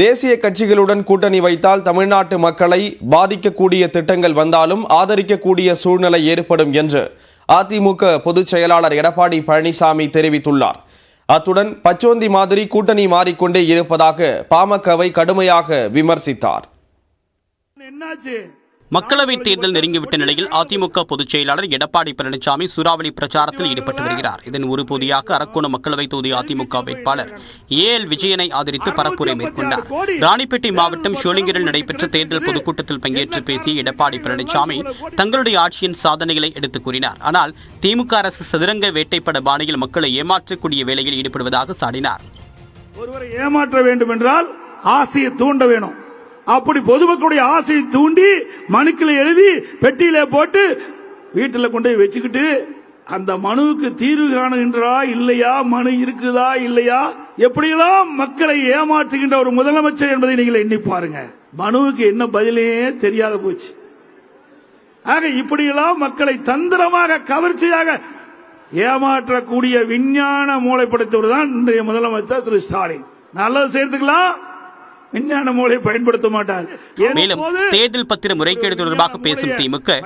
தேசிய கட்சிகளுடன் கூட்டணி வைத்தால் தமிழ்நாட்டு மக்களை பாதிக்கக்கூடிய திட்டங்கள் வந்தாலும் ஆதரிக்கக்கூடிய சூழ்நிலை ஏற்படும் என்று அதிமுக பொதுச் செயலாளர் எடப்பாடி பழனிசாமி தெரிவித்துள்ளார். அத்துடன் பச்சோந்தி மாதிரி கூட்டணி மாறிக்கொண்டே இருப்பதாக பாமகவை கடுமையாக விமர்சித்தார். மக்களவைத் தேர்தல் நெருங்கிவிட்ட நிலையில் அதிமுக பொதுச் செயலாளர் எடப்பாடி பழனிசாமி சூறாவளி பிரச்சாரத்தில் ஈடுபட்டு வருகிறார். இதன் ஒரு பகுதியாக அரக்கோணம் மக்களவைத் தொகுதி அதிமுக வேட்பாளர் ஏஎல் விஜயனை ஆதரித்து பரப்புரை மேற்கொண்டார். ராணிப்பேட்டை மாவட்டம் ஷோலிங்கரில் நடைபெற்ற தேர்தல் பொதுக்கூட்டத்தில் பங்கேற்று பேசிய எடப்பாடி பழனிசாமி தங்களுடைய ஆட்சியின் சாதனைகளை எடுத்துக் கூறினார். ஆனால் திமுக அரசு சதுரங்க வேட்டைப்பட பாணியில் மக்களை ஏமாற்றக்கூடிய வேலையில் ஈடுபடுவதாக சாடினார். ஒருவரை ஏமாற்ற வேண்டும் என்றால் ஆசையை தூண்ட வேணும். அப்படி பொதுமக்களுடைய ஆசையை தூண்டி மனுக்களை எழுதி பெட்டியில போட்டு வீட்டில் கொண்டு வச்சுக்கிட்டு அந்த மனுவுக்கு தீர்வு காணுகின்றா இல்லையா, மனு இருக்குதா இல்லையா, எப்படியெல்லாம் மக்களை ஏமாற்றுகின்ற ஒரு முதலமைச்சர் என்பதை நீங்கள் எண்ணி பாருங்க. மனுவுக்கு என்ன பதிலே தெரியாத போச்சு. ஆக இப்படியெல்லாம் மக்களை தந்திரமாக கவர்ச்சியாக ஏமாற்றக்கூடிய விஞ்ஞான மூளை படைத்தவர் தான் இன்றைய முதலமைச்சர் திரு ஸ்டாலின். நல்லது செய்யறதுக்கெல்லாம் விஞ்ஞான மூளை பயன்படுத்த மாட்டார். மேலும் தேர்தல் பத்திர முறைகேடு தொடர்பாக பேசும் திமுக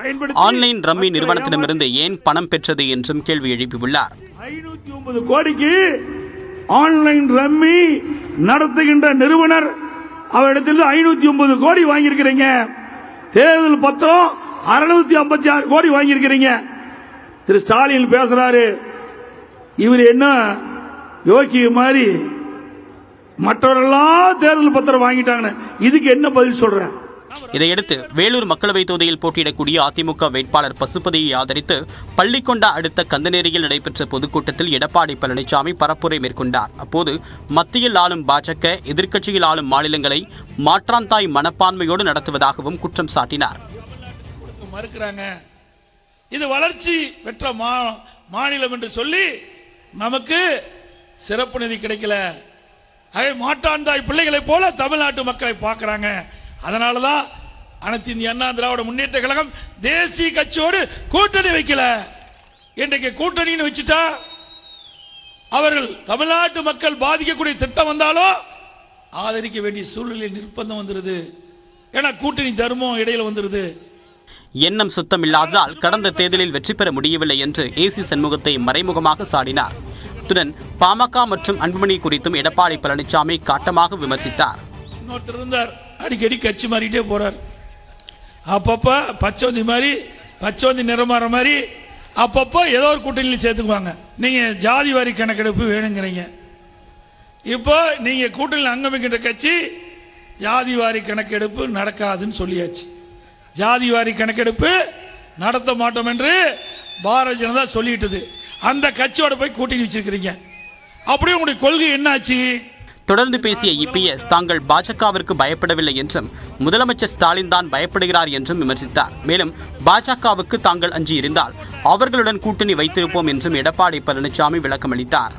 ஆன்லைன் ரம்மி நிறுவனத்திடமிருந்து ஏன் பணம் பெற்றது என்றும் கேள்வி எழுப்பியுள்ளார். 509 கோடிக்கு ஆன்லைன் ரம்மி நடத்துகின்ற நிறுவனர் அவரிடத்தில் 509 கோடி வாங்கியிருக்கிறீங்க. தேர்தல் பத்திரம் 656 கோடி வாங்கியிருக்கிறீங்க. திரு ஸ்டாலின் பேசுறாரு, இவர் என்ன யோகி மாதிரி மற்றவரெல்லாம் தேர்தல் பத்திரம் வாங்கிட்டாங்க, இதுக்கு என்ன பதில் சொல்ற? இதையடுத்து வேலூர் மக்களவைத் தொகுதியில் போட்டியிடக்கூடிய அதிமுக வேட்பாளர் பசுபதியை ஆதரித்து பள்ளிக்கொண்டா அடுத்த கந்தநேரியில் நடைபெற்ற பொதுக்கூட்டத்தில் எடப்பாடி பழனிசாமி பரப்புரை மேற்கொண்டார். அப்போது மத்தியில் ஆளும் பாஜக எதிர்க்கட்சியில் ஆளும் மாநிலங்களை மாற்றாந்தாய் மனப்பான்மையோடு நடத்துவதாகவும் குற்றம் சாட்டினார். இது வளர்ச்சி பெற்ற மாநிலம் என்று சொல்லி நமக்கு சிறப்பு நிதி கிடைக்கல, மாற்றாந்தாய் பிள்ளைகளை போல தமிழ்நாட்டு மக்களை பார்க்கிறாங்க. அதனாலதான் அனைத்து இந்திய அண்ணா திராவிட முன்னேற்ற கழகம் தேசிய கட்சியோடு கூட்டணி வைக்கல. இன்றைக்கு கூட்டணின்னு வச்சுட்டா அவர்கள் தமிழ்நாட்டு மக்கள் பாதிக்கக்கூடிய திட்டம் வந்தாலும் ஆதரிக்க வேண்டிய சூழ்நிலை நிர்பந்தம் வந்துருது. ஏன்னா கூட்டணி தர்மம் இடையில வந்துருது. எண்ணம் சுத்தம் இல்லாததால் கடந்த தேர்தலில் வெற்றி பெற முடியவில்லை என்று ஏசி சண்முகத்தை மறைமுகமாக சாடினார். அத்துடன் பாமக மற்றும் அன்புமணி குறித்தும் எடப்பாடி பழனிசாமி காட்டமாக விமர்சித்தார். இன்னொருத்தர் இருந்தார், அடிக்கடி கட்சி மாறிட்டே போறார். அப்பப்ப பச்சோந்தி நிறமாற மாதிரி அப்பப்போ ஏதோ ஒரு கூட்டணியில் சேர்த்துக்குவாங்க. நீங்க ஜாதி வாரி கணக்கெடுப்பு வேணுங்கிறீங்க. இப்போ நீங்க கூட்டணியில் அங்கமிக்கின்ற கட்சி ஜாதி வாரி கணக்கெடுப்பு நடக்காதுன்னு சொல்லியாச்சு. ஜாதி வாரி கணக்கெடுப்பு நடத்த மாட்டோம் என்று பாரதிய ஜனதா சொல்லிட்டது. அந்த கட்சியோட போய் கூட்டணி வச்சிருக்கிறீங்க. அப்படியே உங்களுடைய கொள்கை என்னாச்சு? தொடர்ந்து பேசிய இபிஎஸ் தாங்கள் பாஜகவிற்கு பயப்படவில்லை என்றும் முதலமைச்சர் ஸ்டாலின் தான் பயப்படுகிறார் என்றும் விமர்சித்தார். மேலும் பாஜகவுக்கு தாங்கள் அஞ்சி இருந்தால் அவர்களுடன் கூட்டணி வைத்திருப்போம் என்றும் எடப்பாடி பழனிசாமி விளக்கமளித்தார்.